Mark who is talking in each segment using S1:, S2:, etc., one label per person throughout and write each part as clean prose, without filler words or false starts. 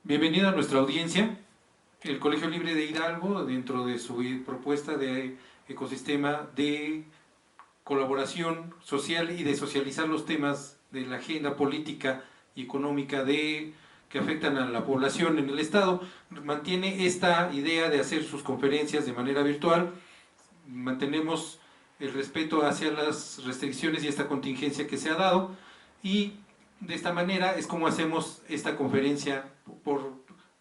S1: Bienvenida a nuestra audiencia. El Colegio Libre de Hidalgo, dentro de su propuesta de ecosistema de colaboración social y de socializar los temas de la agenda política y económica que afectan a la población en el Estado, mantiene esta idea de hacer sus conferencias de manera virtual. Mantenemos el respeto hacia las restricciones y esta contingencia que se ha dado, y de esta manera es como hacemos esta conferencia por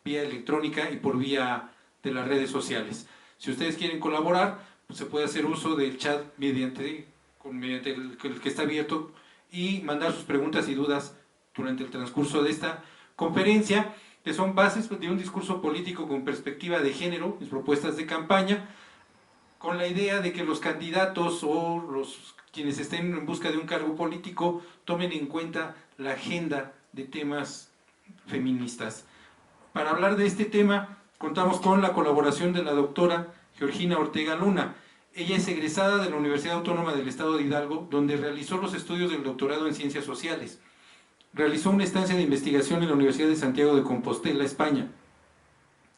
S1: vía electrónica y por vía de las redes sociales. Si ustedes quieren colaborar, pues se puede hacer uso del chat mediante el que está abierto y mandar sus preguntas y dudas durante el transcurso de esta conferencia, que son bases de un discurso político con perspectiva de género, mis propuestas de campaña, con la idea de que los candidatos o quienes estén en busca de un cargo político tomen en cuenta la agenda de temas feministas. Para hablar de este tema contamos con la colaboración de la doctora Georgina Ortega Luna. Ella es egresada de la Universidad Autónoma del Estado de Hidalgo, donde realizó los estudios del doctorado en Ciencias Sociales. Realizó una estancia de investigación en la Universidad de Santiago de Compostela, España.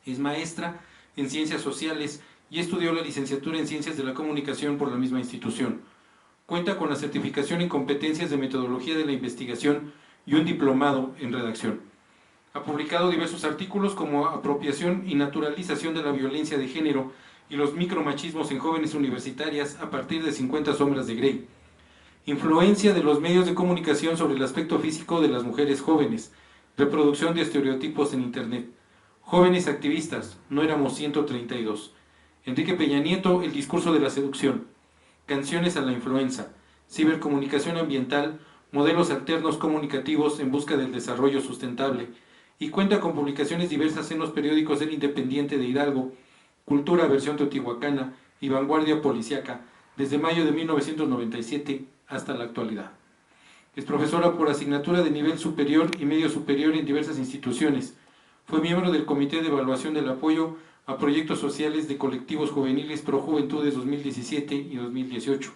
S1: Es maestra en Ciencias Sociales y estudió la licenciatura en Ciencias de la Comunicación por la misma institución. Cuenta con la certificación en competencias de metodología de la investigación y un diplomado en redacción. Ha publicado diversos artículos como Apropiación y naturalización de la violencia de género y los micromachismos en jóvenes universitarias a partir de 50 sombras de Grey. Influencia de los medios de comunicación sobre el aspecto físico de las mujeres jóvenes. Reproducción de estereotipos en Internet. Jóvenes activistas, no éramos 132. Enrique Peña Nieto, el discurso de la seducción. Canciones a la influenza. Cibercomunicación ambiental, modelos alternos comunicativos en busca del desarrollo sustentable. Y cuenta con publicaciones diversas en los periódicos El Independiente de Hidalgo, Cultura versión teotihuacana y Vanguardia Policiaca, desde mayo de 1997 hasta la actualidad. Es profesora por asignatura de nivel superior y medio superior en diversas instituciones. Fue miembro del Comité de Evaluación del Apoyo a Proyectos Sociales de Colectivos Juveniles Pro Juventudes 2017 y 2018.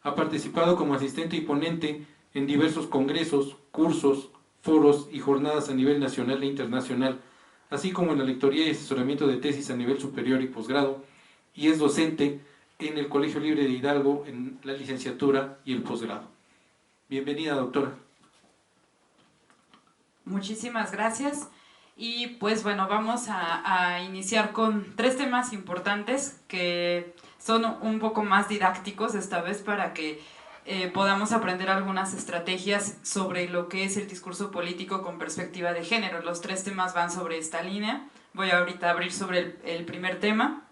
S1: Ha participado como asistente y ponente en diversos congresos, cursos, foros y jornadas a nivel nacional e internacional, así como en la lectoría y asesoramiento de tesis a nivel superior y posgrado, y es docente en el Colegio Libre de Hidalgo en la licenciatura y el posgrado. Bienvenida, doctora.
S2: Muchísimas gracias. Y pues bueno, vamos a iniciar con tres temas importantes que son un poco más didácticos esta vez para que podamos aprender algunas estrategias sobre lo que es el discurso político con perspectiva de género. Los tres temas van sobre esta línea. Voy ahorita a abrir sobre el primer tema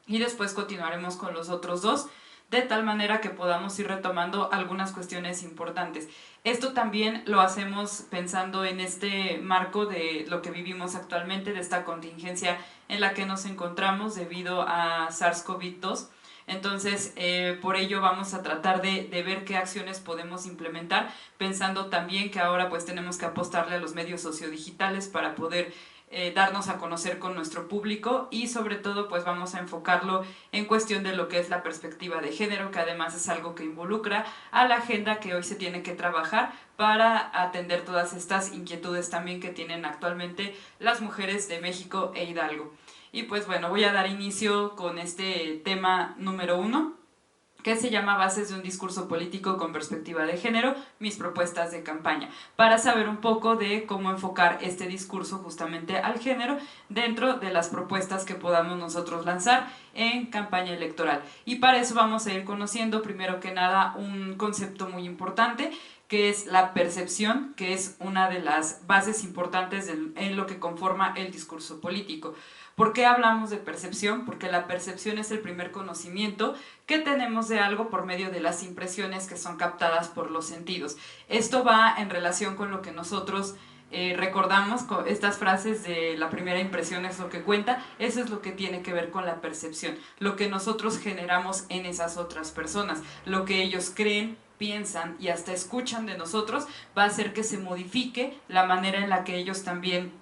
S2: y después continuaremos con los otros dos, de tal manera que podamos ir retomando algunas cuestiones importantes. Esto también lo hacemos pensando en este marco de lo que vivimos actualmente, de esta contingencia en la que nos encontramos debido a SARS-CoV-2. Entonces, por ello vamos a tratar de ver qué acciones podemos implementar, pensando también que ahora pues tenemos que apostarle a los medios sociodigitales para poder darnos a conocer con nuestro público, y sobre todo pues vamos a enfocarlo en cuestión de lo que es la perspectiva de género, que además es algo que involucra a la agenda que hoy se tiene que trabajar para atender todas estas inquietudes también que tienen actualmente las mujeres de México e Hidalgo. Y pues bueno, voy a dar inicio con este tema número 1, que se llama Bases de un discurso político con perspectiva de género, mis propuestas de campaña, para saber un poco de cómo enfocar este discurso justamente al género dentro de las propuestas que podamos nosotros lanzar en campaña electoral. Y para eso vamos a ir conociendo primero que nada un concepto muy importante, que es la percepción, que es una de las bases importantes en lo que conforma el discurso político. ¿Por qué hablamos de percepción? Porque la percepción es el primer conocimiento que tenemos de algo por medio de las impresiones que son captadas por los sentidos. Esto va en relación con lo que nosotros recordamos, con estas frases de la primera impresión es lo que cuenta. Eso es lo que tiene que ver con la percepción, lo que nosotros generamos en esas otras personas, lo que ellos creen, piensan y hasta escuchan de nosotros, va a hacer que se modifique la manera en la que ellos también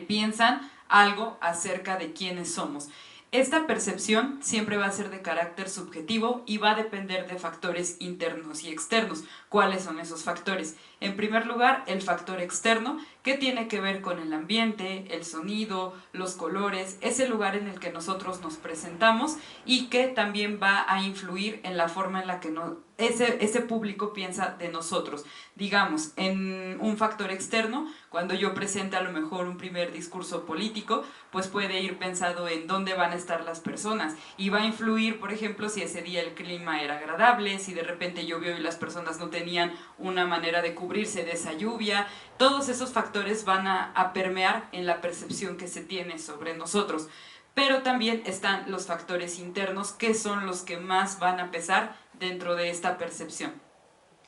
S2: piensan algo acerca de quiénes somos. Esta percepción siempre va a ser de carácter subjetivo y va a depender de factores internos y externos. ¿Cuáles son esos factores? En primer lugar, el factor externo, que tiene que ver con el ambiente, el sonido, los colores, ese lugar en el que nosotros nos presentamos y que también va a influir en la forma en la que ese público piensa de nosotros. Digamos, en un factor externo, cuando yo presente a lo mejor un primer discurso político, pues puede ir pensado en dónde van a estar las personas y va a influir, por ejemplo, si ese día el clima era agradable, si de repente llovió y las personas no tenían una manera de cubrirse de esa lluvia. Todos esos factores van a permear en la percepción que se tiene sobre nosotros. Pero también están los factores internos, que son los que más van a pesar dentro de esta percepción.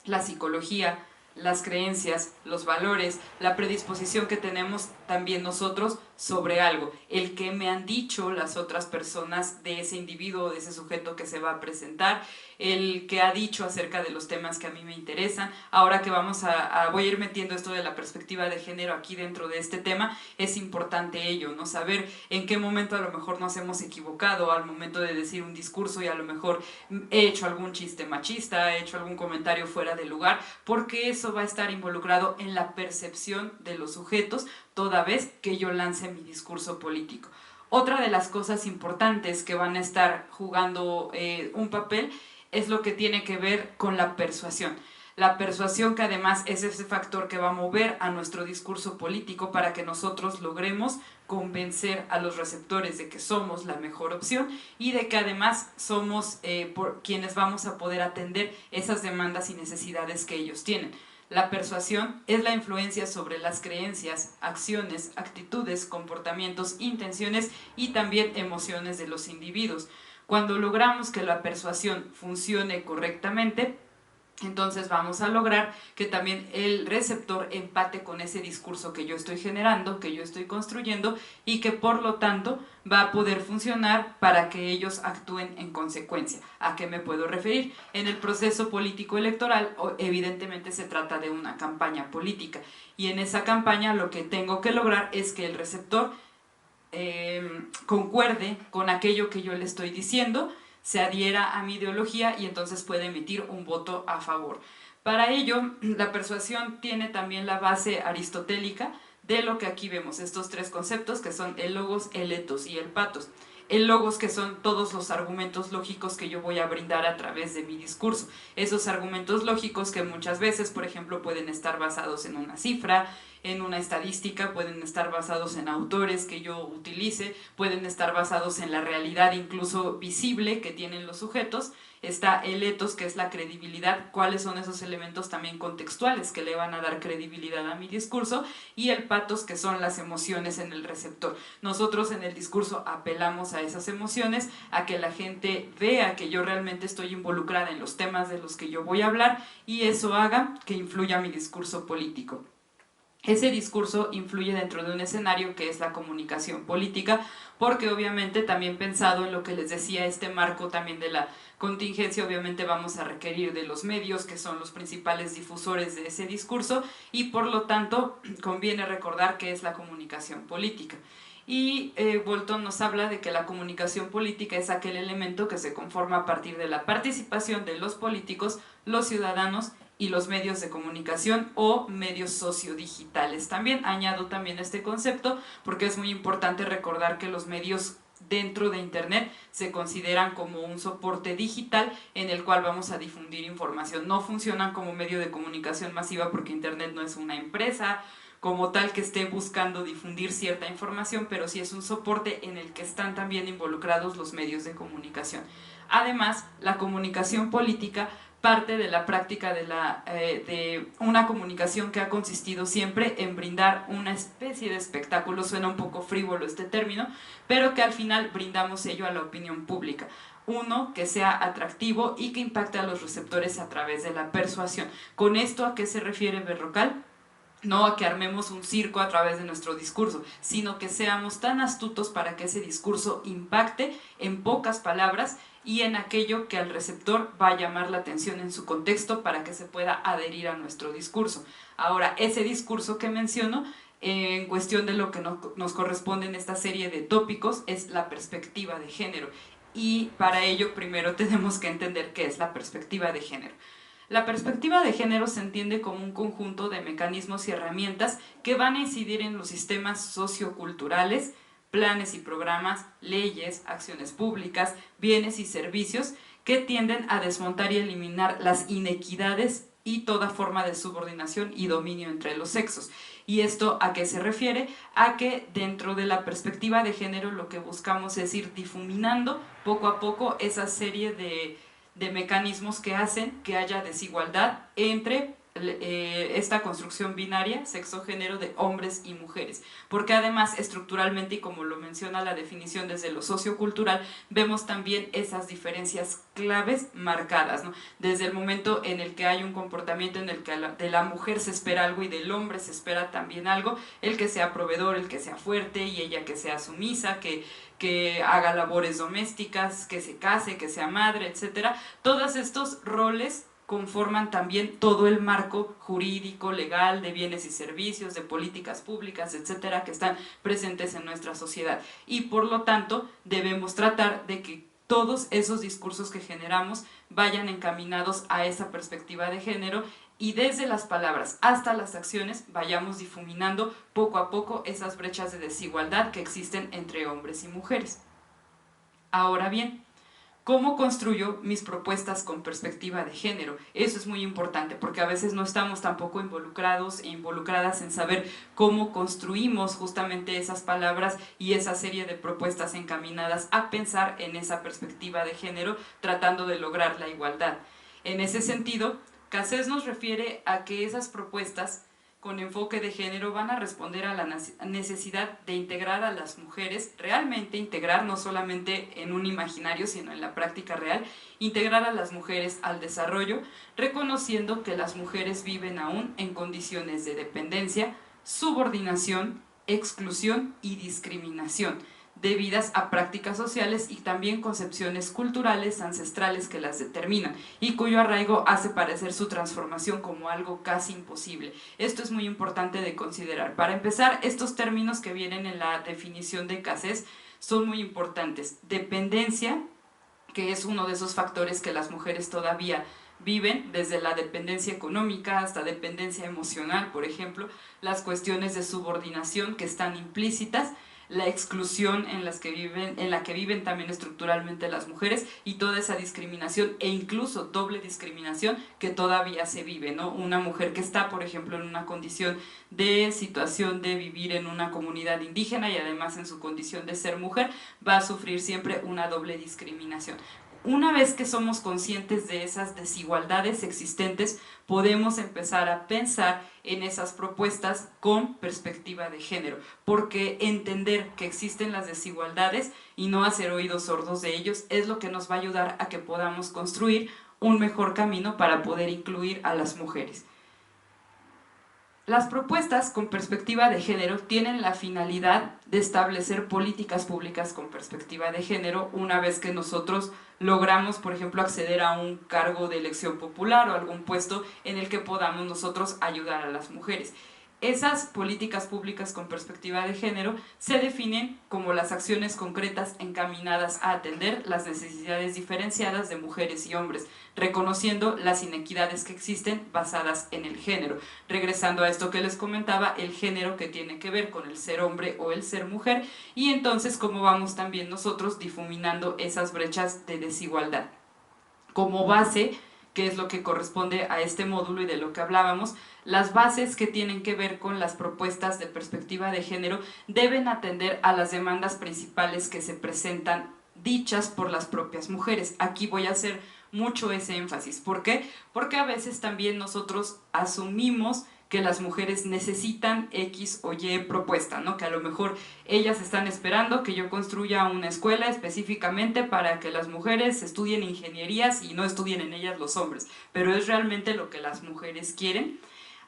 S2: La psicología, las creencias, los valores, la predisposición que tenemos también nosotros sobre algo, el que me han dicho las otras personas de ese individuo, de ese sujeto que se va a presentar, el que ha dicho acerca de los temas que a mí me interesan. Ahora que voy a ir metiendo esto de la perspectiva de género aquí dentro de este tema, es importante ello, ¿no? Saber en qué momento a lo mejor nos hemos equivocado al momento de decir un discurso y a lo mejor he hecho algún chiste machista, he hecho algún comentario fuera de lugar, porque eso va a estar involucrado en la percepción de los sujetos toda vez que yo lance mi discurso político. Otra de las cosas importantes que van a estar jugando un papel es lo que tiene que ver con la persuasión. La persuasión, que además es ese factor que va a mover a nuestro discurso político para que nosotros logremos convencer a los receptores de que somos la mejor opción y de que además somos quienes vamos a poder atender esas demandas y necesidades que ellos tienen. La persuasión es la influencia sobre las creencias, acciones, actitudes, comportamientos, intenciones y también emociones de los individuos. Cuando logramos que la persuasión funcione correctamente, entonces vamos a lograr que también el receptor empate con ese discurso que yo estoy generando, que yo estoy construyendo y que por lo tanto va a poder funcionar para que ellos actúen en consecuencia. ¿A qué me puedo referir? En el proceso político electoral evidentemente se trata de una campaña política y en esa campaña lo que tengo que lograr es que el receptor concuerde con aquello que yo le estoy diciendo, se adhiera a mi ideología y entonces puede emitir un voto a favor. Para ello, la persuasión tiene también la base aristotélica de lo que aquí vemos, estos tres conceptos que son el logos, el ethos y el pathos. El logos, que son todos los argumentos lógicos que yo voy a brindar a través de mi discurso. Esos argumentos lógicos que muchas veces, por ejemplo, pueden estar basados en una cifra, en una estadística, pueden estar basados en autores que yo utilice, pueden estar basados en la realidad incluso visible que tienen los sujetos. Está el ethos, que es la credibilidad, cuáles son esos elementos también contextuales que le van a dar credibilidad a mi discurso, y el pathos, que son las emociones en el receptor. Nosotros en el discurso apelamos a esas emociones, a que la gente vea que yo realmente estoy involucrada en los temas de los que yo voy a hablar y eso haga que influya mi discurso político. Ese discurso influye dentro de un escenario que es la comunicación política, porque obviamente también pensado en lo que les decía, este marco también de la contingencia, obviamente vamos a requerir de los medios, que son los principales difusores de ese discurso, y por lo tanto conviene recordar qué es la comunicación política. Y Bolton nos habla de que la comunicación política es aquel elemento que se conforma a partir de la participación de los políticos, los ciudadanos y los medios de comunicación o medios sociodigitales. También añado también este concepto porque es muy importante recordar que los medios dentro de Internet se consideran como un soporte digital en el cual vamos a difundir información. No funcionan como medio de comunicación masiva porque Internet no es una empresa como tal que esté buscando difundir cierta información, pero sí es un soporte en el que están también involucrados los medios de comunicación. Además, la comunicación política parte de la práctica de una comunicación que ha consistido siempre en brindar una especie de espectáculo. Suena un poco frívolo este término, pero que al final brindamos ello a la opinión pública. Uno, que sea atractivo y que impacte a los receptores a través de la persuasión. ¿Con esto a qué se refiere Berrocal? No a que armemos un circo a través de nuestro discurso, sino que seamos tan astutos para que ese discurso impacte en pocas palabras y en aquello que al receptor va a llamar la atención en su contexto para que se pueda adherir a nuestro discurso. Ahora, ese discurso que menciono en cuestión de lo que nos corresponde en esta serie de tópicos es la perspectiva de género. Y para ello primero tenemos que entender qué es la perspectiva de género. La perspectiva de género se entiende como un conjunto de mecanismos y herramientas que van a incidir en los sistemas socioculturales, planes y programas, leyes, acciones públicas, bienes y servicios que tienden a desmontar y eliminar las inequidades y toda forma de subordinación y dominio entre los sexos. ¿Y esto a qué se refiere? A que dentro de la perspectiva de género lo que buscamos es ir difuminando poco a poco esa serie de mecanismos que hacen que haya desigualdad entre esta construcción binaria, sexo-género de hombres y mujeres, porque además estructuralmente, y como lo menciona la definición desde lo sociocultural, vemos también esas diferencias claves marcadas, ¿no? Desde el momento en el que hay un comportamiento en el que de la mujer se espera algo y del hombre se espera también algo, el que sea proveedor, el que sea fuerte, y ella que sea sumisa, que haga labores domésticas, que se case, que sea madre, etcétera. Todos estos roles conforman también todo el marco jurídico, legal, de bienes y servicios, de políticas públicas, etcétera, que están presentes en nuestra sociedad. Y por lo tanto, debemos tratar de que todos esos discursos que generamos vayan encaminados a esa perspectiva de género, y desde las palabras hasta las acciones vayamos difuminando poco a poco esas brechas de desigualdad que existen entre hombres y mujeres. Ahora bien, ¿cómo construyo mis propuestas con perspectiva de género? Eso es muy importante, porque a veces no estamos tampoco involucrados e involucradas en saber cómo construimos justamente esas palabras y esa serie de propuestas encaminadas a pensar en esa perspectiva de género, tratando de lograr la igualdad. En ese sentido, Cassés nos refiere a que esas propuestas con enfoque de género van a responder a la necesidad de integrar a las mujeres, realmente integrar, no solamente en un imaginario, sino en la práctica real, integrar a las mujeres al desarrollo, reconociendo que las mujeres viven aún en condiciones de dependencia, subordinación, exclusión y discriminación, debidas a prácticas sociales y también concepciones culturales ancestrales que las determinan y cuyo arraigo hace parecer su transformación como algo casi imposible. Esto es muy importante de considerar. Para empezar, estos términos que vienen en la definición de Cassés son muy importantes. Dependencia, que es uno de esos factores que las mujeres todavía viven, desde la dependencia económica hasta dependencia emocional, por ejemplo, las cuestiones de subordinación que están implícitas, la exclusión en la que viven también estructuralmente las mujeres, y toda esa discriminación e incluso doble discriminación que todavía se vive, ¿no? Una mujer que está, por ejemplo, en una condición de situación de vivir en una comunidad indígena y además en su condición de ser mujer, va a sufrir siempre una doble discriminación. Una vez que somos conscientes de esas desigualdades existentes, podemos empezar a pensar en esas propuestas con perspectiva de género, porque entender que existen las desigualdades y no hacer oídos sordos de ellos es lo que nos va a ayudar a que podamos construir un mejor camino para poder incluir a las mujeres. Las propuestas con perspectiva de género tienen la finalidad de establecer políticas públicas con perspectiva de género una vez que nosotros logramos, por ejemplo, acceder a un cargo de elección popular o algún puesto en el que podamos nosotros ayudar a las mujeres. Esas políticas públicas con perspectiva de género se definen como las acciones concretas encaminadas a atender las necesidades diferenciadas de mujeres y hombres, reconociendo las inequidades que existen basadas en el género. Regresando a esto que les comentaba, el género que tiene que ver con el ser hombre o el ser mujer, y entonces cómo vamos también nosotros difuminando esas brechas de desigualdad. Como base, que es lo que corresponde a este módulo y de lo que hablábamos, las bases que tienen que ver con las propuestas de perspectiva de género deben atender a las demandas principales que se presentan dichas por las propias mujeres. Aquí voy a hacer mucho ese énfasis. ¿Por qué? Porque a veces también nosotros asumimos que las mujeres necesitan X o Y propuesta, ¿no? Que a lo mejor ellas están esperando que yo construya una escuela específicamente para que las mujeres estudien ingenierías y no estudien en ellas los hombres, pero es realmente lo que las mujeres quieren.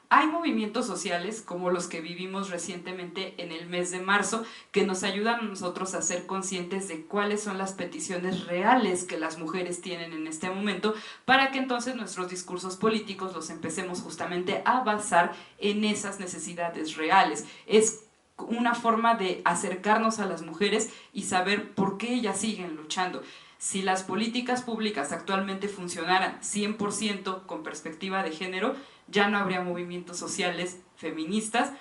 S2: Hay movimientos sociales como los que vivimos recientemente en el mes de marzo que nos ayudan a nosotros a ser conscientes de cuáles son las peticiones reales que las mujeres tienen en este momento, para que entonces nuestros discursos políticos los empecemos justamente a basar en esas necesidades reales. Es una forma de acercarnos a las mujeres y saber por qué ellas siguen luchando. Si las políticas públicas actualmente funcionaran 100% con perspectiva de género, ya no habría movimientos sociales feministas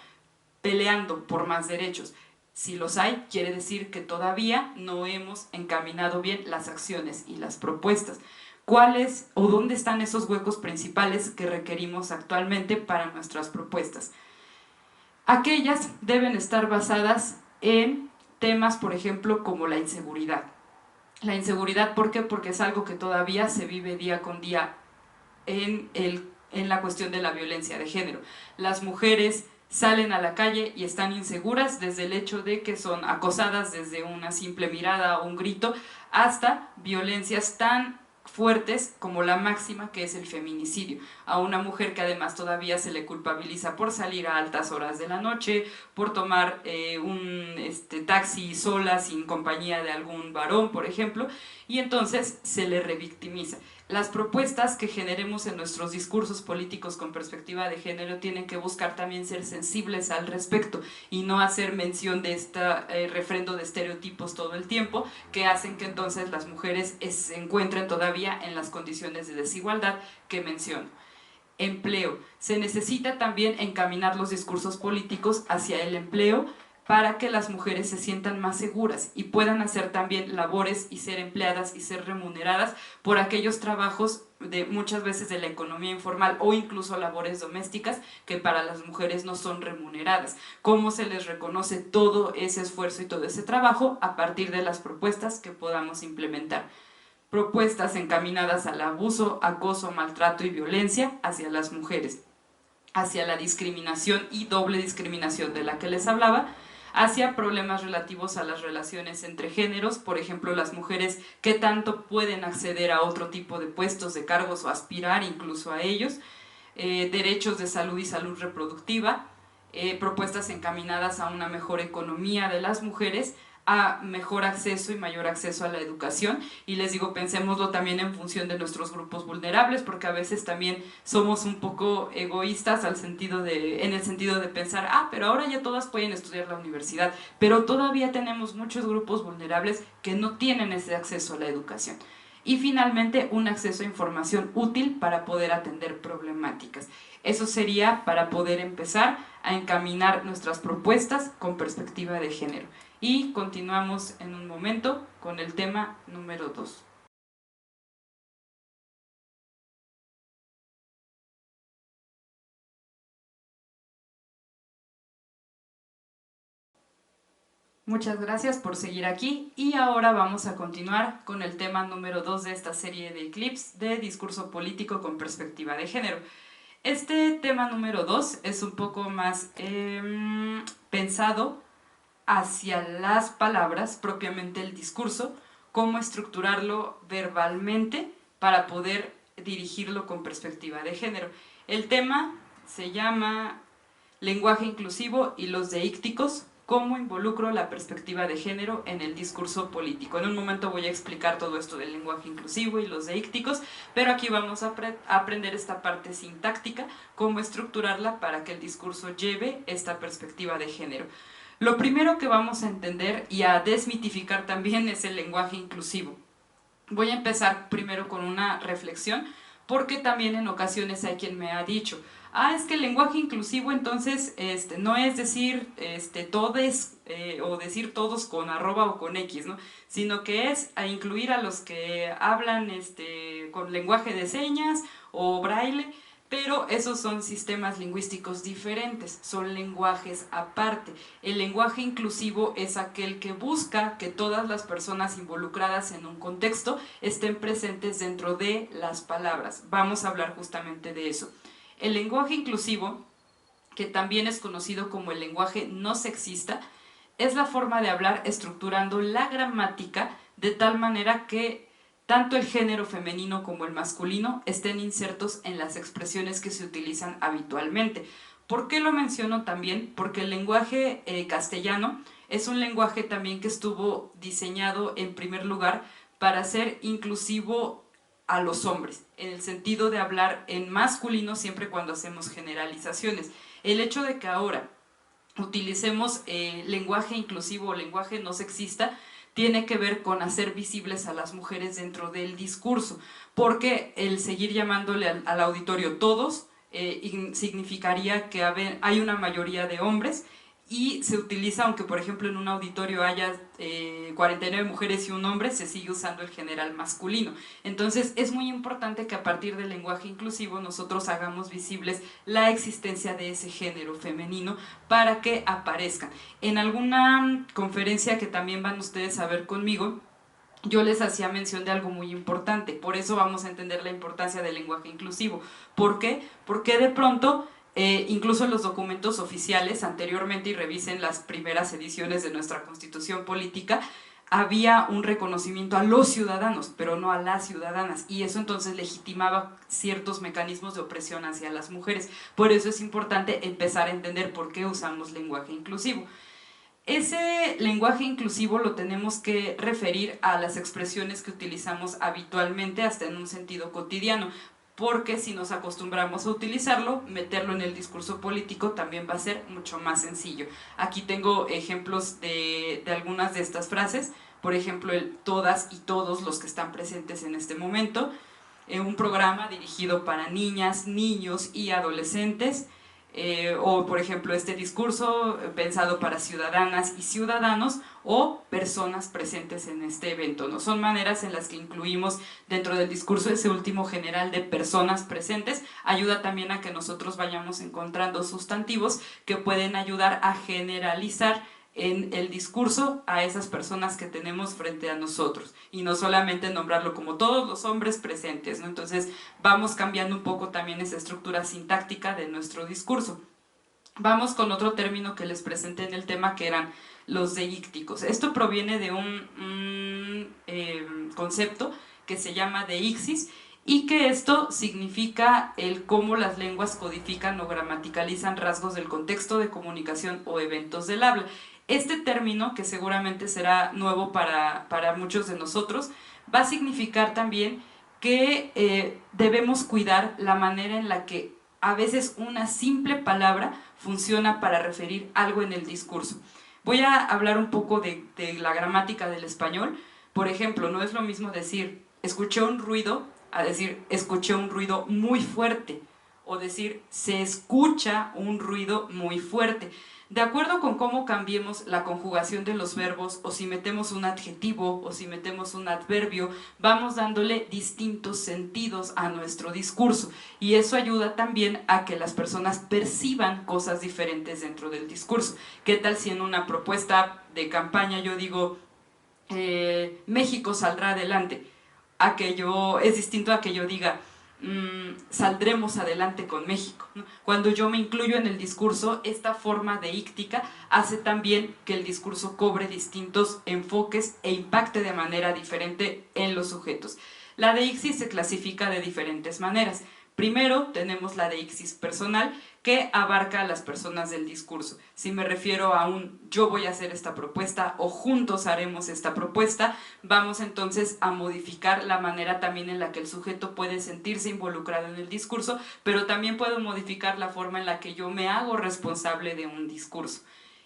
S2: peleando por más derechos. Si los hay, quiere decir que todavía no hemos encaminado bien las acciones y las propuestas. ¿Cuáles o dónde están esos huecos principales que requerimos actualmente para nuestras propuestas? Aquellas deben estar basadas en temas, por ejemplo, como la inseguridad. La inseguridad, ¿por qué? Porque es algo que todavía se vive día con día en la cuestión de la violencia de género. Las mujeres salen a la calle y están inseguras desde el hecho de que son acosadas desde una simple mirada o un grito hasta violencias tan fuertes como la máxima, que es el feminicidio, a una mujer que además todavía se le culpabiliza por salir a altas horas de la noche, por tomar un taxi sola sin compañía de algún varón, por ejemplo, y entonces se le revictimiza. Las propuestas que generemos en nuestros discursos políticos con perspectiva de género tienen que buscar también ser sensibles al respecto y no hacer mención de este refrendo de estereotipos todo el tiempo, que hacen que entonces las mujeres se encuentren todavía en las condiciones de desigualdad que menciono. Empleo. Se necesita también encaminar los discursos políticos hacia el empleo para que las mujeres se sientan más seguras y puedan hacer también labores y ser empleadas y ser remuneradas por aquellos trabajos de muchas veces de la economía informal o incluso labores domésticas que para las mujeres no son remuneradas. ¿Cómo se les reconoce todo ese esfuerzo y todo ese trabajo? A partir de las propuestas que podamos implementar. Propuestas encaminadas al abuso, acoso, maltrato y violencia hacia las mujeres, hacia la discriminación y doble discriminación de la que les hablaba, hacia problemas relativos a las relaciones entre géneros, por ejemplo, las mujeres qué tanto pueden acceder a otro tipo de puestos, de cargos o aspirar incluso a ellos, derechos de salud y salud reproductiva, propuestas encaminadas a una mejor economía de las mujeres, a mejor acceso y mayor acceso a la educación. Y les digo, pensémoslo también en función de nuestros grupos vulnerables, porque a veces también somos un poco egoístas en el sentido de pensar, pero ahora ya todas pueden estudiar la universidad, pero todavía tenemos muchos grupos vulnerables que no tienen ese acceso a la educación. Y finalmente, un acceso a información útil para poder atender problemáticas. Eso sería para poder empezar a encaminar nuestras propuestas con perspectiva de género. Y continuamos en un momento con el tema número 2. Muchas gracias por seguir aquí y ahora vamos a continuar con el tema número 2 de esta serie de clips de discurso político con perspectiva de género. Este tema número 2 es un poco más pensado hacia las palabras, propiamente el discurso, cómo estructurarlo verbalmente para poder dirigirlo con perspectiva de género. El tema se llama Lenguaje inclusivo y los deícticos, cómo involucro la perspectiva de género en el discurso político. En un momento voy a explicar todo esto del lenguaje inclusivo y los deícticos, pero aquí vamos a aprender esta parte sintáctica, cómo estructurarla para que el discurso lleve esta perspectiva de género. Lo primero que vamos a entender y a desmitificar también es el lenguaje inclusivo. Voy a empezar primero con una reflexión, porque también en ocasiones hay quien me ha dicho, es que el lenguaje inclusivo entonces no es decir todes o decir todos con arroba o con X, ¿no? Sino que es a incluir a los que hablan con lenguaje de señas o braille, pero esos son sistemas lingüísticos diferentes, son lenguajes aparte. El lenguaje inclusivo es aquel que busca que todas las personas involucradas en un contexto estén presentes dentro de las palabras. Vamos a hablar justamente de eso. El lenguaje inclusivo, que también es conocido como el lenguaje no sexista, es la forma de hablar estructurando la gramática de tal manera que tanto el género femenino como el masculino estén insertos en las expresiones que se utilizan habitualmente. ¿Por qué lo menciono también? Porque el lenguaje castellano es un lenguaje también que estuvo diseñado en primer lugar para ser inclusivo a los hombres, en el sentido de hablar en masculino siempre cuando hacemos generalizaciones. El hecho de que ahora utilicemos lenguaje inclusivo o lenguaje no sexista tiene que ver con hacer visibles a las mujeres dentro del discurso, porque el seguir llamándole al auditorio todos significaría que hay una mayoría de hombres y se utiliza, aunque por ejemplo en un auditorio haya 49 mujeres y un hombre, se sigue usando el general masculino. Entonces es muy importante que a partir del lenguaje inclusivo nosotros hagamos visibles la existencia de ese género femenino para que aparezcan. En alguna conferencia que también van ustedes a ver conmigo, yo les hacía mención de algo muy importante, por eso vamos a entender la importancia del lenguaje inclusivo. ¿Por qué? Porque de pronto incluso en los documentos oficiales, anteriormente, y revisen las primeras ediciones de nuestra Constitución Política, había un reconocimiento a los ciudadanos, pero no a las ciudadanas, y eso entonces legitimaba ciertos mecanismos de opresión hacia las mujeres. Por eso es importante empezar a entender por qué usamos lenguaje inclusivo. Ese lenguaje inclusivo lo tenemos que referir a las expresiones que utilizamos habitualmente, hasta en un sentido cotidiano, porque si nos acostumbramos a utilizarlo, meterlo en el discurso político también va a ser mucho más sencillo. Aquí tengo ejemplos de algunas de estas frases, por ejemplo, el todas y todos los que están presentes en este momento, un programa dirigido para niñas, niños y adolescentes, o por ejemplo este discurso pensado para ciudadanas y ciudadanos o personas presentes en este evento, ¿no? Son maneras en las que incluimos dentro del discurso ese último general de personas presentes. Ayuda también a que nosotros vayamos encontrando sustantivos que pueden ayudar a generalizar en el discurso a esas personas que tenemos frente a nosotros y no solamente nombrarlo como todos los hombres presentes, ¿no? Entonces vamos cambiando un poco también esa estructura sintáctica de nuestro discurso. Vamos con otro término que les presenté en el tema, que eran los deícticos. Esto proviene de un concepto que se llama deixis, y que esto significa el cómo las lenguas codifican o gramaticalizan rasgos del contexto de comunicación o eventos del habla. Este término, que seguramente será nuevo para muchos de nosotros, va a significar también que debemos cuidar la manera en la que a veces una simple palabra funciona para referir algo en el discurso. Voy a hablar un poco de la gramática del español. Por ejemplo, no es lo mismo decir escuché un ruido a decir escuché un ruido muy fuerte, o decir se escucha un ruido muy fuerte. De acuerdo con cómo cambiemos la conjugación de los verbos, o si metemos un adjetivo o si metemos un adverbio, vamos dándole distintos sentidos a nuestro discurso, y eso ayuda también a que las personas perciban cosas diferentes dentro del discurso. ¿Qué tal si en una propuesta de campaña yo digo México saldrá adelante? Aquello es distinto a que yo diga saldremos adelante con México, ¿no? Cuando yo me incluyo en el discurso, esta forma deíctica hace también que el discurso cobre distintos enfoques e impacte de manera diferente en los sujetos. La deixis se clasifica de diferentes maneras. Primero tenemos la deixis personal, que abarca a las personas del discurso. Si me refiero a un yo voy a hacer esta propuesta o juntos haremos esta propuesta, vamos entonces a modificar la manera también en la que el sujeto puede sentirse involucrado en el discurso, pero también puedo modificar la forma en la que yo me hago responsable de un discurso.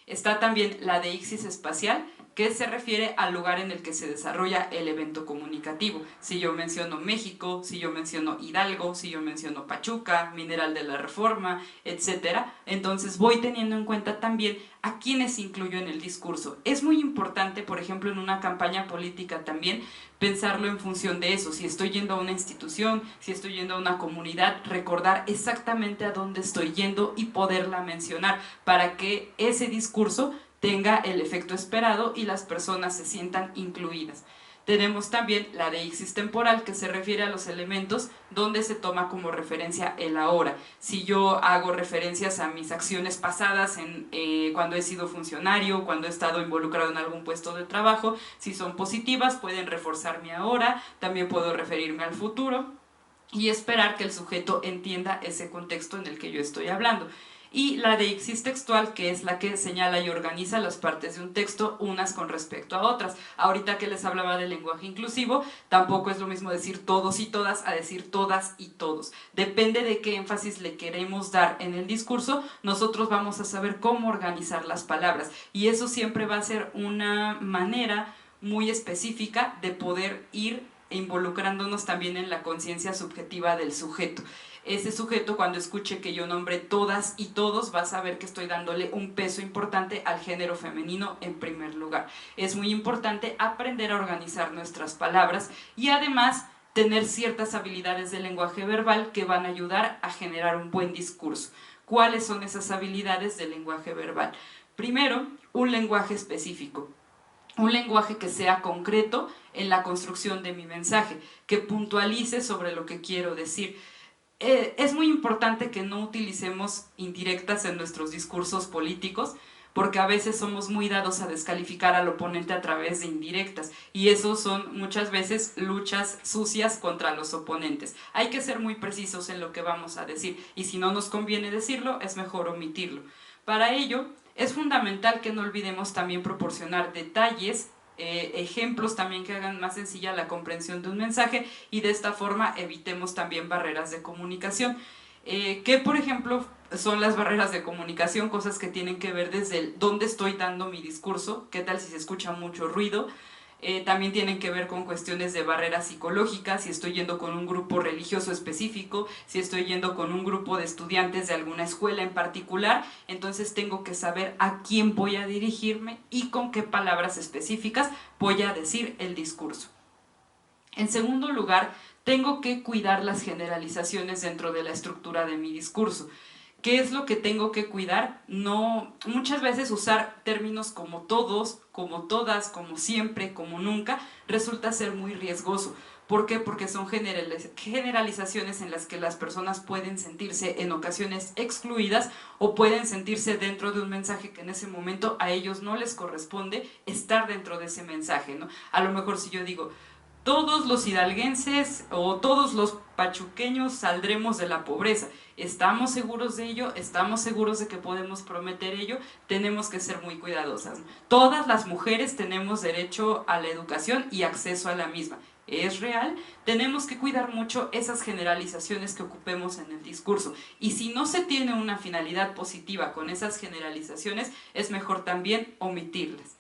S2: Está también la deixis espacial, que se refiere al lugar en el que se desarrolla el evento comunicativo. Si yo menciono México, si yo menciono Hidalgo, si yo menciono Pachuca, Mineral de la Reforma, etc., entonces voy teniendo en cuenta también a quienes incluyo en el discurso. Es muy importante, por ejemplo, en una campaña política también, pensarlo en función de eso. Si estoy yendo a una institución, si estoy yendo a una comunidad, recordar exactamente a dónde estoy yendo y poderla mencionar para que ese discurso tenga el efecto esperado y las personas se sientan incluidas. Tenemos también la deixis temporal, que se refiere a los elementos donde se toma como referencia el ahora. Si yo hago referencias a mis acciones pasadas cuando he sido funcionario, cuando he estado involucrado en algún puesto de trabajo, si son positivas pueden reforzar mi ahora, también puedo referirme al futuro y esperar que el sujeto entienda ese contexto en el que yo estoy hablando. Y la deixis textual, que es la que señala y organiza las partes de un texto unas con respecto a otras. Ahorita que les hablaba del lenguaje inclusivo, tampoco es lo mismo decir todos y todas a decir todas y todos. Depende de qué énfasis le queremos dar en el discurso, nosotros vamos a saber cómo organizar las palabras. Y eso siempre va a ser una manera muy específica de poder ir involucrándonos también en la conciencia subjetiva del sujeto. Ese sujeto, cuando escuche que yo nombre todas y todos, va a saber que estoy dándole un peso importante al género femenino en primer lugar. Es muy importante aprender a organizar nuestras palabras y además tener ciertas habilidades de lenguaje verbal que van a ayudar a generar un buen discurso. ¿Cuáles son esas habilidades del lenguaje verbal? Primero, un lenguaje específico. Un lenguaje que sea concreto en la construcción de mi mensaje, que puntualice sobre lo que quiero decir. Es muy importante que no utilicemos indirectas en nuestros discursos políticos, porque a veces somos muy dados a descalificar al oponente a través de indirectas, y eso son muchas veces luchas sucias contra los oponentes. Hay que ser muy precisos en lo que vamos a decir, y si no nos conviene decirlo, es mejor omitirlo. Para ello, es fundamental que no olvidemos también proporcionar detalles, ejemplos también que hagan más sencilla la comprensión de un mensaje, y de esta forma evitemos también barreras de comunicación. ¿Qué, por ejemplo, son las barreras de comunicación? Cosas que tienen que ver desde dónde estoy dando mi discurso, qué tal si se escucha mucho ruido. También tienen que ver con cuestiones de barreras psicológicas, si estoy yendo con un grupo religioso específico, si estoy yendo con un grupo de estudiantes de alguna escuela en particular, entonces tengo que saber a quién voy a dirigirme y con qué palabras específicas voy a decir el discurso. En segundo lugar, tengo que cuidar las generalizaciones dentro de la estructura de mi discurso. ¿Qué es lo que tengo que cuidar? No, muchas veces usar términos como todos, como todas, como siempre, como nunca, resulta ser muy riesgoso. ¿Por qué? Porque son generalizaciones en las que las personas pueden sentirse en ocasiones excluidas o pueden sentirse dentro de un mensaje que en ese momento a ellos no les corresponde estar dentro de ese mensaje, ¿no? A lo mejor si yo digo, todos los hidalguenses o todos los pachuqueños saldremos de la pobreza. ¿Estamos seguros de ello? ¿Estamos seguros de que podemos prometer ello? Tenemos que ser muy cuidadosas. Todas las mujeres tenemos derecho a la educación y acceso a la misma. ¿Es real? Tenemos que cuidar mucho esas generalizaciones que ocupemos en el discurso. Y si no se tiene una finalidad positiva con esas generalizaciones, es mejor también omitirlas.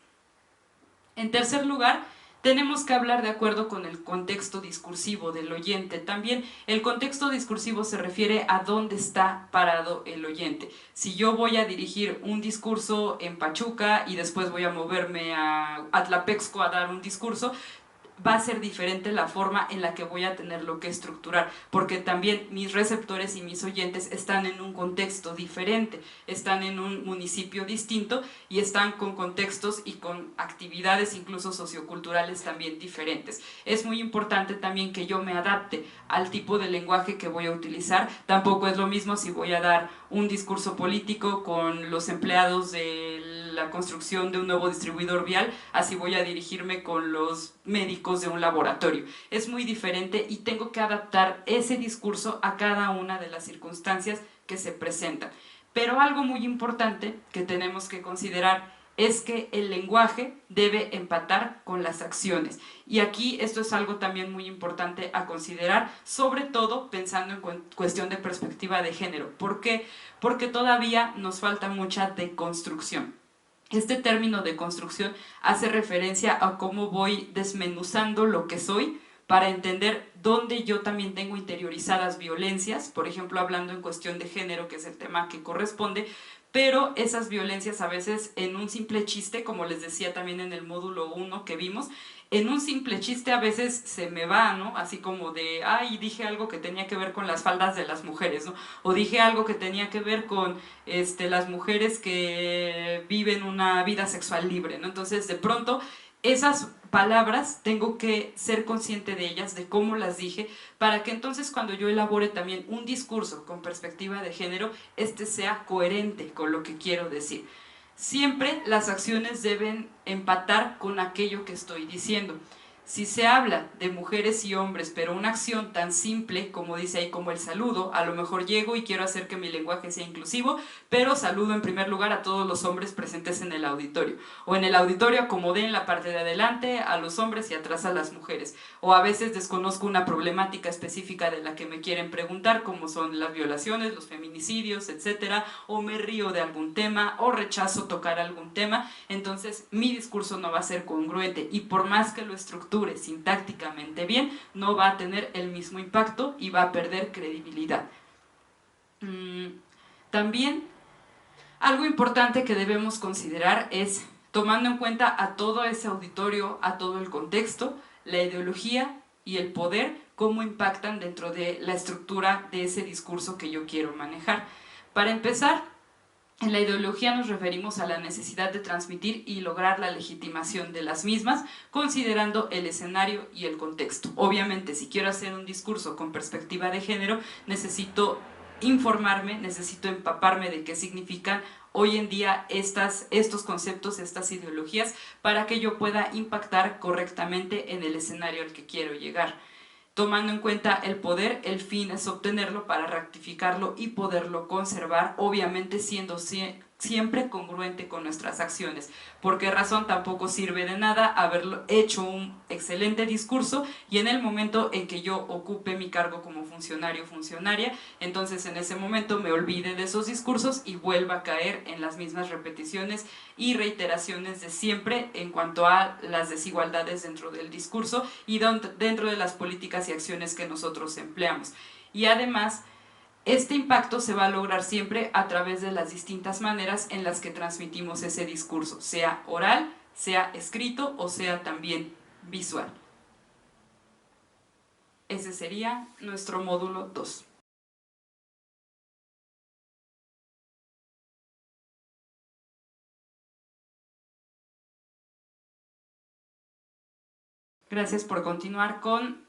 S2: En tercer lugar, tenemos que hablar de acuerdo con el contexto discursivo del oyente. También el contexto discursivo se refiere a dónde está parado el oyente. Si yo voy a dirigir un discurso en Pachuca y después voy a moverme a Atlapexco a dar un discurso, va a ser diferente la forma en la que voy a tenerlo que estructurar, porque también mis receptores y mis oyentes están en un contexto diferente, están en un municipio distinto y están con contextos y con actividades incluso socioculturales también diferentes. Es muy importante también que yo me adapte al tipo de lenguaje que voy a utilizar. Tampoco es lo mismo si voy a dar un discurso político con los empleados de la construcción de un nuevo distribuidor vial, así voy a dirigirme con los médicos de un laboratorio. Es muy diferente y tengo que adaptar ese discurso a cada una de las circunstancias que se presentan. Pero algo muy importante que tenemos que considerar es que el lenguaje debe empatar con las acciones. Y aquí esto es algo también muy importante a considerar, sobre todo pensando en cuestión de perspectiva de género. ¿Por qué? Porque todavía nos falta mucha deconstrucción. Este término de construcción hace referencia a cómo voy desmenuzando lo que soy para entender dónde yo también tengo interiorizadas violencias, por ejemplo, hablando en cuestión de género, que es el tema que corresponde, pero esas violencias a veces en un simple chiste, como les decía también en el módulo 1 que vimos, en un simple chiste a veces se me va, ¿no? Así como de, ay, dije algo que tenía que ver con las faldas de las mujeres, ¿no? O dije algo que tenía que ver con las mujeres que viven una vida sexual libre, ¿no? Entonces, de pronto, esas palabras tengo que ser consciente de ellas, de cómo las dije, para que entonces cuando yo elabore también un discurso con perspectiva de género, este sea coherente con lo que quiero decir. Siempre las acciones deben empatar con aquello que estoy diciendo. Si se habla de mujeres y hombres, pero una acción tan simple como dice ahí, como el saludo, a lo mejor llego y quiero hacer que mi lenguaje sea inclusivo, pero saludo en primer lugar a todos los hombres presentes en el auditorio. O en el auditorio acomodé en la parte de adelante a los hombres y atrás a las mujeres. O a veces desconozco una problemática específica de la que me quieren preguntar, como son las violaciones, los feminicidios, etcétera, o me río de algún tema, o rechazo tocar algún tema. Entonces mi discurso no va a ser congruente, y por más que lo estructure sintácticamente bien, no va a tener el mismo impacto y va a perder credibilidad. También algo importante que debemos considerar es, tomando en cuenta a todo ese auditorio, a todo el contexto, la ideología y el poder, cómo impactan dentro de la estructura de ese discurso que yo quiero manejar. Para empezar, en la ideología nos referimos a la necesidad de transmitir y lograr la legitimación de las mismas, considerando el escenario y el contexto. Obviamente, si quiero hacer un discurso con perspectiva de género, necesito informarme, necesito empaparme de qué significan hoy en día estos conceptos, estas ideologías, para que yo pueda impactar correctamente en el escenario al que quiero llegar. Tomando en cuenta el poder, el fin es obtenerlo para rectificarlo y poderlo conservar, obviamente siendo siempre congruente con nuestras acciones. ¿Por qué razón? Tampoco sirve de nada haber hecho un excelente discurso y en el momento en que yo ocupe mi cargo como funcionario o funcionaria, entonces en ese momento me olvide de esos discursos y vuelva a caer en las mismas repeticiones y reiteraciones de siempre en cuanto a las desigualdades dentro del discurso y dentro de las políticas y acciones que nosotros empleamos. Y además, este impacto se va a lograr siempre a través de las distintas maneras en las que transmitimos ese discurso, sea oral, sea escrito o sea también visual. Ese sería nuestro módulo 2. Gracias por continuar con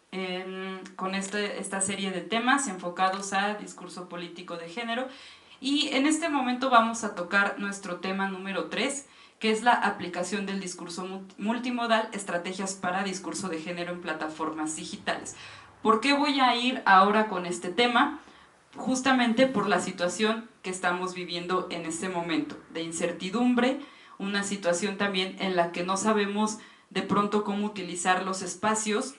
S2: esta serie de temas enfocados a discurso político de género. Y en este momento vamos a tocar nuestro tema número 3, que es la aplicación del discurso multimodal, estrategias para discurso de género en plataformas digitales. ¿Por qué voy a ir ahora con este tema? Justamente por la situación que estamos viviendo en este momento, de incertidumbre, una situación también en la que no sabemos de pronto cómo utilizar los espacios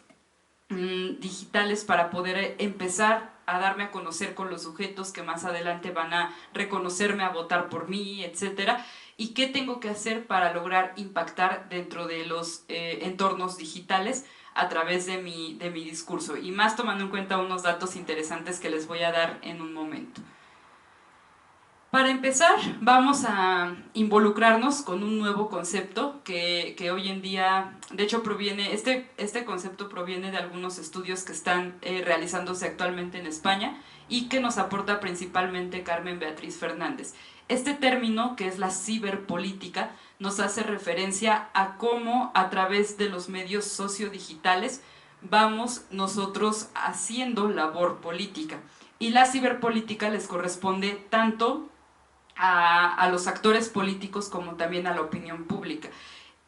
S2: digitales para poder empezar a darme a conocer con los sujetos que más adelante van a reconocerme, a votar por mí, etcétera, y qué tengo que hacer para lograr impactar dentro de los entornos digitales a través de mi discurso, y más tomando en cuenta unos datos interesantes que les voy a dar en un momento. Para empezar, vamos a involucrarnos con un nuevo concepto que hoy en día, de hecho proviene, este concepto proviene de algunos estudios que están realizándose actualmente en España y que nos aporta principalmente Carmen Beatriz Fernández. Este término, que es la ciberpolítica, nos hace referencia a cómo a través de los medios sociodigitales vamos nosotros haciendo labor política. Y la ciberpolítica les corresponde tanto a los actores políticos como también a la opinión pública.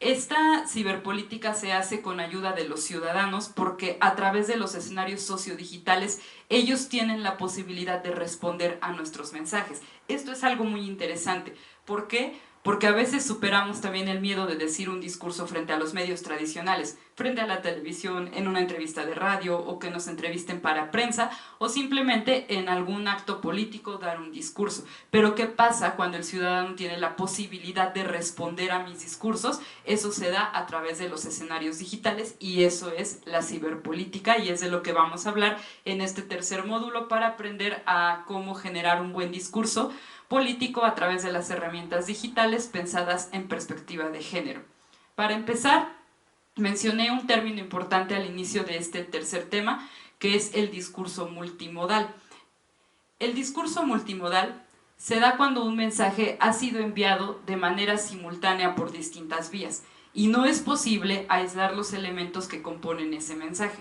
S2: Esta ciberpolítica se hace con ayuda de los ciudadanos porque a través de los escenarios sociodigitales ellos tienen la posibilidad de responder a nuestros mensajes. Esto es algo muy interesante. ¿Por qué? Porque a veces superamos también el miedo de decir un discurso frente a los medios tradicionales, frente a la televisión, en una entrevista de radio o que nos entrevisten para prensa o simplemente en algún acto político dar un discurso. Pero ¿qué pasa cuando el ciudadano tiene la posibilidad de responder a mis discursos? Eso se da a través de los escenarios digitales y eso es la ciberpolítica y es de lo que vamos a hablar en este tercer módulo para aprender a cómo generar un buen discurso político a través de las herramientas digitales pensadas en perspectiva de género. Para empezar, mencioné un término importante al inicio de este tercer tema, que es el discurso multimodal. El discurso multimodal se da cuando un mensaje ha sido enviado de manera simultánea por distintas vías. y no es posible aislar los elementos que componen ese mensaje.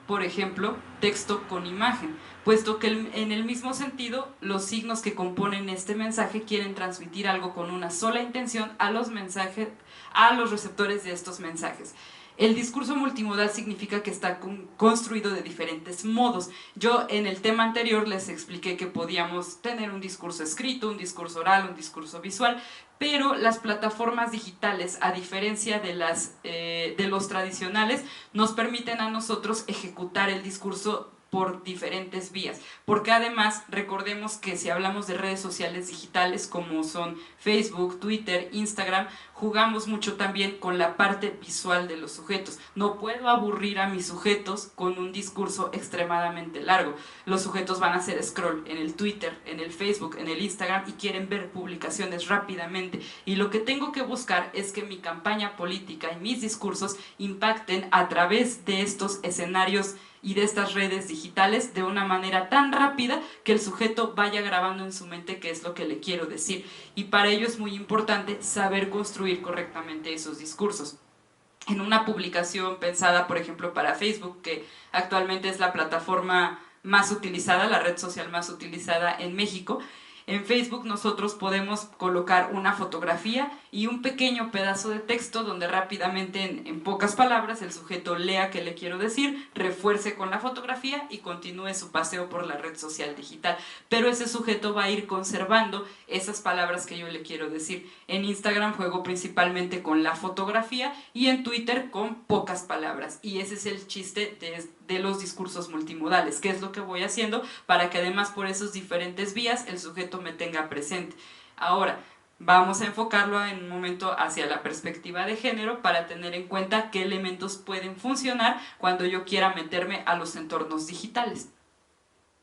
S2: Por ejemplo, texto con imagen, puesto que en el mismo sentido, los signos que componen este mensaje quieren transmitir algo con una sola intención a los receptores de estos mensajes. El discurso multimodal significa que está construido de diferentes modos. Yo en el tema anterior les expliqué que podíamos tener un discurso escrito, un discurso oral, un discurso visual, pero las plataformas digitales, a diferencia de los tradicionales, nos permiten a nosotros ejecutar el discurso por diferentes vías, porque además recordemos que si hablamos de redes sociales digitales como son Facebook, Twitter, Instagram, jugamos mucho también con la parte visual de los sujetos. No puedo aburrir a mis sujetos con un discurso extremadamente largo. Los sujetos van a hacer scroll en el Twitter, en el Facebook, en el Instagram y quieren ver publicaciones rápidamente, y lo que tengo que buscar es que mi campaña política y mis discursos impacten a través de estos escenarios y de estas redes digitales de una manera tan rápida que el sujeto vaya grabando en su mente qué es lo que le quiero decir, y para ello es muy importante saber construir correctamente esos discursos. En una publicación pensada, por ejemplo, para Facebook, que actualmente es la plataforma más utilizada, la red social más utilizada en México, en Facebook nosotros podemos colocar una fotografía y un pequeño pedazo de texto donde rápidamente, en pocas palabras, el sujeto lea qué le quiero decir, refuerce con la fotografía y continúe su paseo por la red social digital. Pero ese sujeto va a ir conservando esas palabras que yo le quiero decir. En Instagram juego principalmente con la fotografía y en Twitter con pocas palabras. Y ese es el chiste de los discursos multimodales, que es lo que voy haciendo para que además por esos diferentes vías el sujeto me tenga presente. Ahora, vamos a enfocarlo en un momento hacia la perspectiva de género para tener en cuenta qué elementos pueden funcionar cuando yo quiera meterme a los entornos digitales.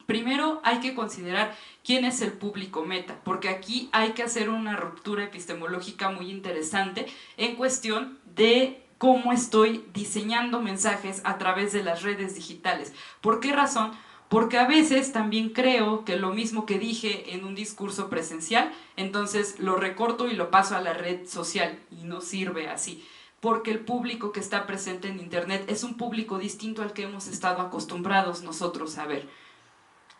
S2: Primero hay que considerar quién es el público meta, porque aquí hay que hacer una ruptura epistemológica muy interesante en cuestión de cómo estoy diseñando mensajes a través de las redes digitales. ¿Por qué razón? Porque a veces también creo que lo mismo que dije en un discurso presencial, entonces lo recorto y lo paso a la red social, y no sirve así, porque el público que está presente en internet es un público distinto al que hemos estado acostumbrados nosotros a ver.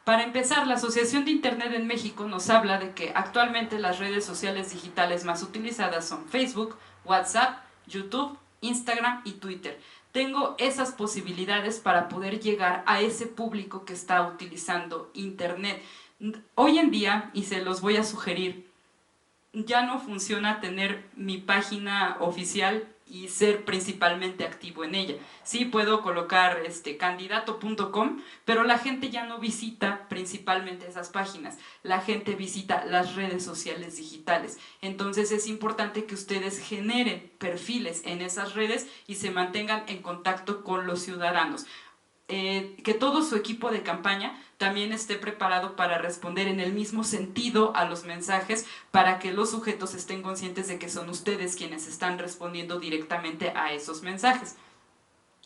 S2: Para empezar, la Asociación de Internet en México nos habla de que actualmente las redes sociales digitales más utilizadas son Facebook, WhatsApp, YouTube, Instagram y Twitter. Tengo esas posibilidades para poder llegar a ese público que está utilizando Internet. Hoy en día, y se los voy a sugerir, ya no funciona tener mi página oficial y ser principalmente activo en ella. Sí puedo colocar candidato.com, pero la gente ya no visita principalmente esas páginas, la gente visita las redes sociales digitales. Entonces es importante que ustedes generen perfiles en esas redes y se mantengan en contacto con los ciudadanos. Que todo su equipo de campaña también esté preparado para responder en el mismo sentido a los mensajes, para que los sujetos estén conscientes de que son ustedes quienes están respondiendo directamente a esos mensajes.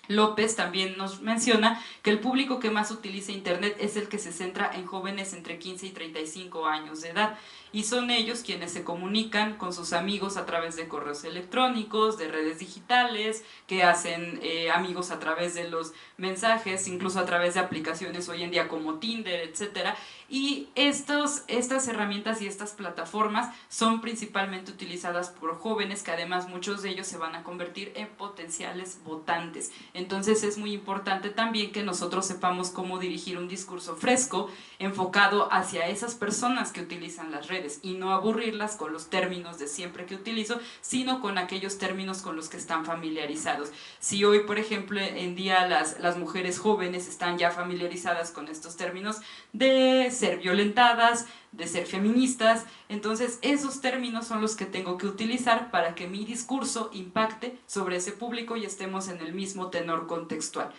S2: López también nos menciona que el público que más utiliza Internet es el que se centra en jóvenes entre 15 y 35 años de edad, y son ellos quienes se comunican con sus amigos a través de correos electrónicos, de redes digitales, que hacen amigos a través de los mensajes, incluso a través de aplicaciones hoy en día como Tinder, etc. Y estas herramientas y estas plataformas son principalmente utilizadas por jóvenes, que además muchos de ellos se van a convertir en potenciales votantes. Entonces es muy importante también que nosotros sepamos cómo dirigir un discurso fresco, enfocado hacia esas personas que utilizan las redes, y no aburrirlas con los términos de siempre que utilizo, sino con aquellos términos con los que están familiarizados. Si hoy, por ejemplo, en día las mujeres jóvenes están ya familiarizadas con estos términos de ser violentadas, de ser feministas, entonces esos términos son los que tengo que utilizar para que mi discurso impacte sobre ese público y estemos en el mismo tenor contextual.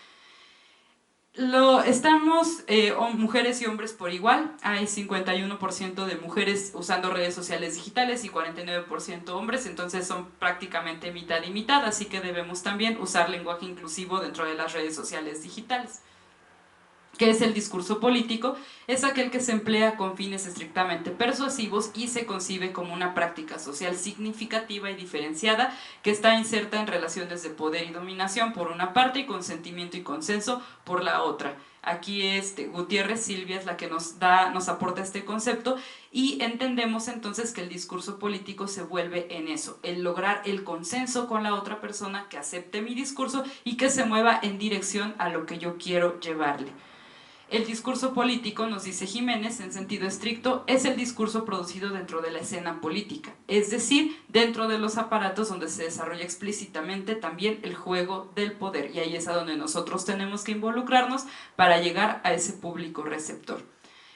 S2: Estamos mujeres y hombres por igual, hay 51% de mujeres usando redes sociales digitales y 49% hombres, entonces son prácticamente mitad y mitad, así que debemos también usar lenguaje inclusivo dentro de las redes sociales digitales. ¿Qué es el discurso político? Es aquel que se emplea con fines estrictamente persuasivos y se concibe como una práctica social significativa y diferenciada que está inserta en relaciones de poder y dominación por una parte y consentimiento y consenso por la otra. Aquí Gutiérrez Silvia es la que nos aporta este concepto y entendemos entonces que el discurso político se vuelve en eso, el lograr el consenso con la otra persona que acepte mi discurso y que se mueva en dirección a lo que yo quiero llevarle. El discurso político, nos dice Jiménez, en sentido estricto, es el discurso producido dentro de la escena política, es decir, dentro de los aparatos donde se desarrolla explícitamente también el juego del poder, y ahí es a donde nosotros tenemos que involucrarnos para llegar a ese público receptor.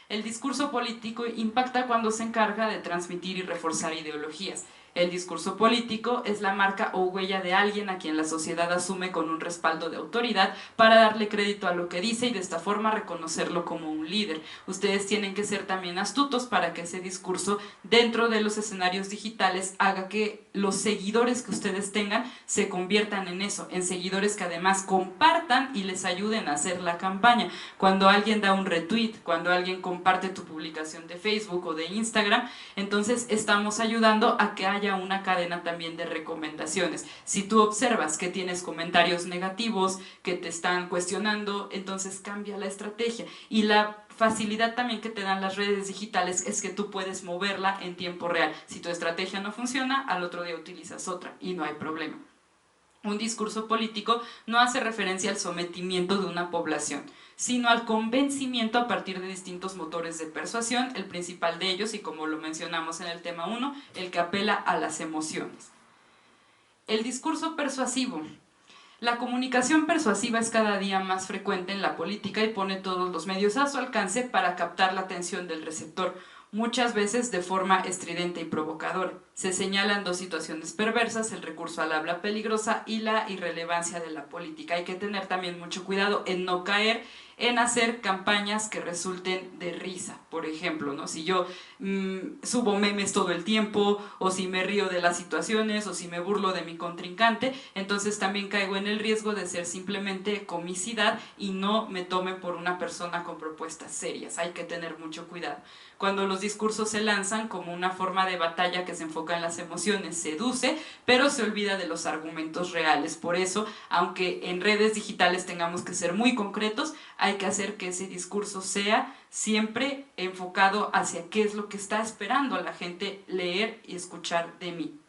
S2: El discurso político impacta cuando se encarga de transmitir y reforzar ideologías. El discurso político es la marca o huella de alguien a quien la sociedad asume con un respaldo de autoridad para darle crédito a lo que dice y de esta forma reconocerlo como un líder. Ustedes tienen que ser también astutos para que ese discurso dentro de los escenarios digitales haga que los seguidores que ustedes tengan se conviertan en eso, en seguidores que además compartan y les ayuden a hacer la campaña. Cuando alguien da un retweet, cuando alguien comparte tu publicación de Facebook o de Instagram, entonces estamos ayudando a que haya una cadena también de recomendaciones. Si tú observas que tienes comentarios negativos, que te están cuestionando, entonces cambia la estrategia. Y la facilidad también que te dan las redes digitales es que tú puedes moverla en tiempo real. Si tu estrategia no funciona, al otro día utilizas otra y no hay problema. Un discurso político no hace referencia al sometimiento de una población, sino al convencimiento a partir de distintos motores de persuasión, el principal de ellos, y como lo mencionamos en el tema 1, el que apela a las emociones. El discurso persuasivo. La comunicación persuasiva es cada día más frecuente en la política y pone todos los medios a su alcance para captar la atención del receptor, muchas veces de forma estridente y provocadora. Se señalan dos situaciones perversas, el recurso al habla peligrosa y la irrelevancia de la política. Hay que tener también mucho cuidado en no caer en hacer campañas que resulten de risa, por ejemplo, ¿no? Si yo subo memes todo el tiempo, o si me río de las situaciones, o si me burlo de mi contrincante, entonces también caigo en el riesgo de ser simplemente comicidad y no me tome por una persona con propuestas serias. Hay que tener mucho cuidado. Cuando los discursos se lanzan como una forma de batalla que se enfoca en las emociones, seduce, pero se olvida de los argumentos reales. Por eso, aunque en redes digitales tengamos que ser muy concretos, hay que hacer que ese discurso sea siempre enfocado hacia qué es lo que está esperando la gente leer y escuchar de mí.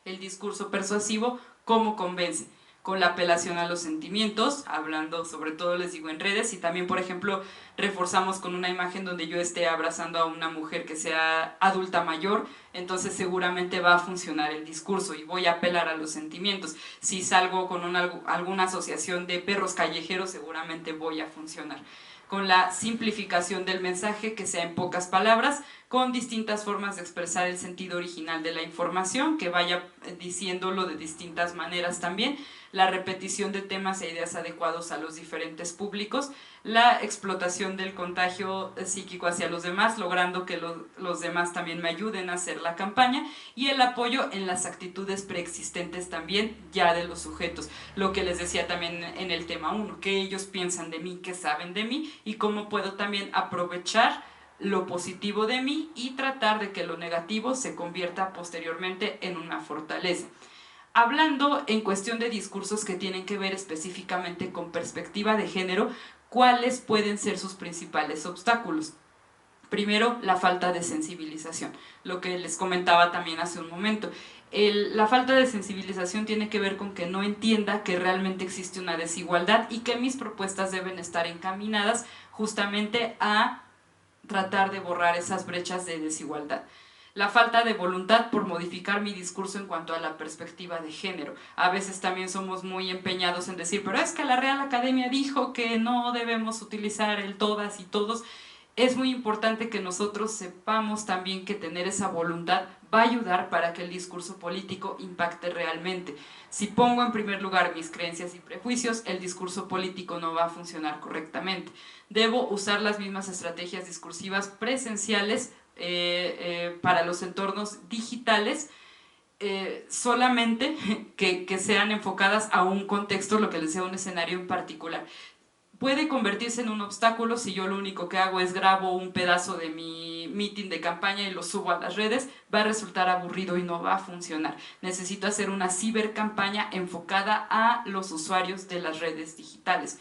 S2: El discurso persuasivo, ¿cómo convence? Con la apelación a los sentimientos, hablando sobre todo, les digo, en redes, y también, por ejemplo, reforzamos con una imagen donde yo esté abrazando a una mujer que sea adulta mayor, entonces seguramente va a funcionar el discurso y voy a apelar a los sentimientos. Si salgo con alguna asociación de perros callejeros, seguramente voy a funcionar. Con la simplificación del mensaje, que sea en pocas palabras, con distintas formas de expresar el sentido original de la información, que vaya diciéndolo de distintas maneras también, la repetición de temas e ideas adecuados a los diferentes públicos, la explotación del contagio psíquico hacia los demás, logrando que los demás también me ayuden a hacer la campaña, y el apoyo en las actitudes preexistentes también ya de los sujetos, lo que les decía también en el tema 1, qué ellos piensan de mí, qué saben de mí, y cómo puedo también aprovechar lo positivo de mí y tratar de que lo negativo se convierta posteriormente en una fortaleza. Hablando en cuestión de discursos que tienen que ver específicamente con perspectiva de género, ¿cuáles pueden ser sus principales obstáculos? Primero, la falta de sensibilización, lo que les comentaba también hace un momento. La falta de sensibilización tiene que ver con que no entienda que realmente existe una desigualdad y que mis propuestas deben estar encaminadas justamente a tratar de borrar esas brechas de desigualdad. La falta de voluntad por modificar mi discurso en cuanto a la perspectiva de género. A veces también somos muy empeñados en decir, pero es que la Real Academia dijo que no debemos utilizar el todas y todos. Es muy importante que nosotros sepamos también que tener esa voluntad va a ayudar para que el discurso político impacte realmente. Si pongo en primer lugar mis creencias y prejuicios, el discurso político no va a funcionar correctamente. Debo usar las mismas estrategias discursivas presenciales para los entornos digitales, solamente que sean enfocadas a un contexto, lo que les sea un escenario en particular. puede convertirse en un obstáculo si yo lo único que hago es grabo un pedazo de mi meeting de campaña y lo subo a las redes. Va a resultar aburrido y no va a funcionar. Necesito hacer una cibercampaña enfocada a los usuarios de las redes digitales.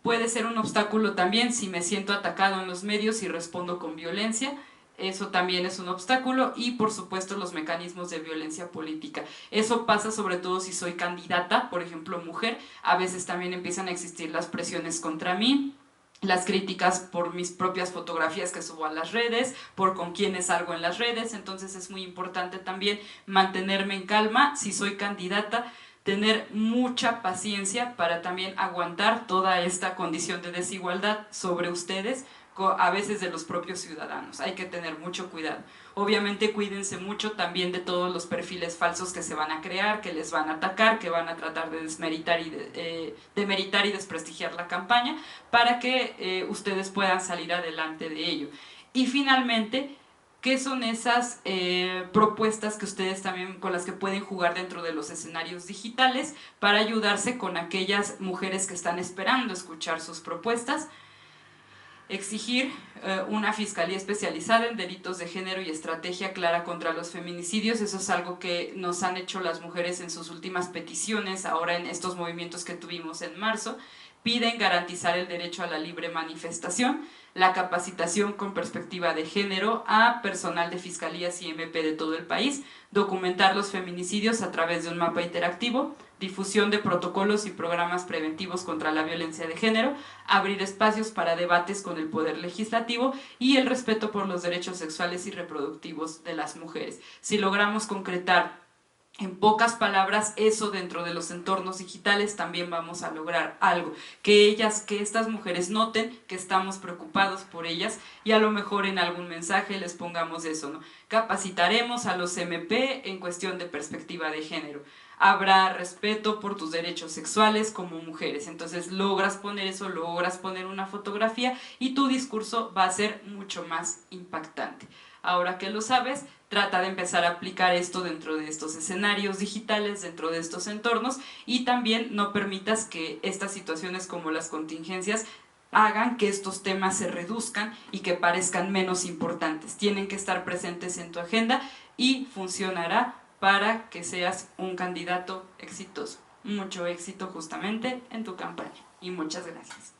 S2: Puede ser un obstáculo también si me siento atacado en los medios y respondo con violencia. Eso también es un obstáculo, y por supuesto los mecanismos de violencia política. Eso pasa sobre todo si soy candidata, por ejemplo mujer. A veces también empiezan a existir las presiones contra mí, las críticas por mis propias fotografías que subo a las redes, por con quiénes salgo en las redes. Entonces es muy importante también mantenerme en calma si soy candidata, tener mucha paciencia para también aguantar toda esta condición de desigualdad sobre ustedes, a veces de los propios ciudadanos. Hay que tener mucho cuidado. Obviamente cuídense mucho también de todos los perfiles falsos que se van a crear, que les van a atacar, que van a tratar de desmeritar y demeritar y desprestigiar la campaña, para que ustedes puedan salir adelante de ello. Y finalmente, ¿qué son esas propuestas que ustedes también con las que pueden jugar dentro de los escenarios digitales para ayudarse con aquellas mujeres que están esperando escuchar sus propuestas? Exigir una fiscalía especializada en delitos de género y estrategia clara contra los feminicidios. Eso es algo que nos han hecho las mujeres en sus últimas peticiones, ahora en estos movimientos que tuvimos en marzo. Piden garantizar el derecho a la libre manifestación, la capacitación con perspectiva de género a personal de fiscalías y MP de todo el país, documentar los feminicidios a través de un mapa interactivo, difusión de protocolos y programas preventivos contra la violencia de género, abrir espacios para debates con el poder legislativo y el respeto por los derechos sexuales y reproductivos de las mujeres. Si logramos concretar en pocas palabras eso dentro de los entornos digitales, también vamos a lograr algo, que estas mujeres noten que estamos preocupados por ellas, y a lo mejor en algún mensaje les pongamos eso, ¿no? Capacitaremos a los MP en cuestión de perspectiva de género. Habrá respeto por tus derechos sexuales como mujeres. Entonces logras poner eso, logras poner una fotografía y tu discurso va a ser mucho más impactante. Ahora que lo sabes, trata de empezar a aplicar esto dentro de estos escenarios digitales, dentro de estos entornos, y también no permitas que estas situaciones como las contingencias hagan que estos temas se reduzcan y que parezcan menos importantes. Tienen que estar presentes en tu agenda y funcionará para que seas un candidato exitoso. Mucho éxito justamente en tu campaña y muchas gracias.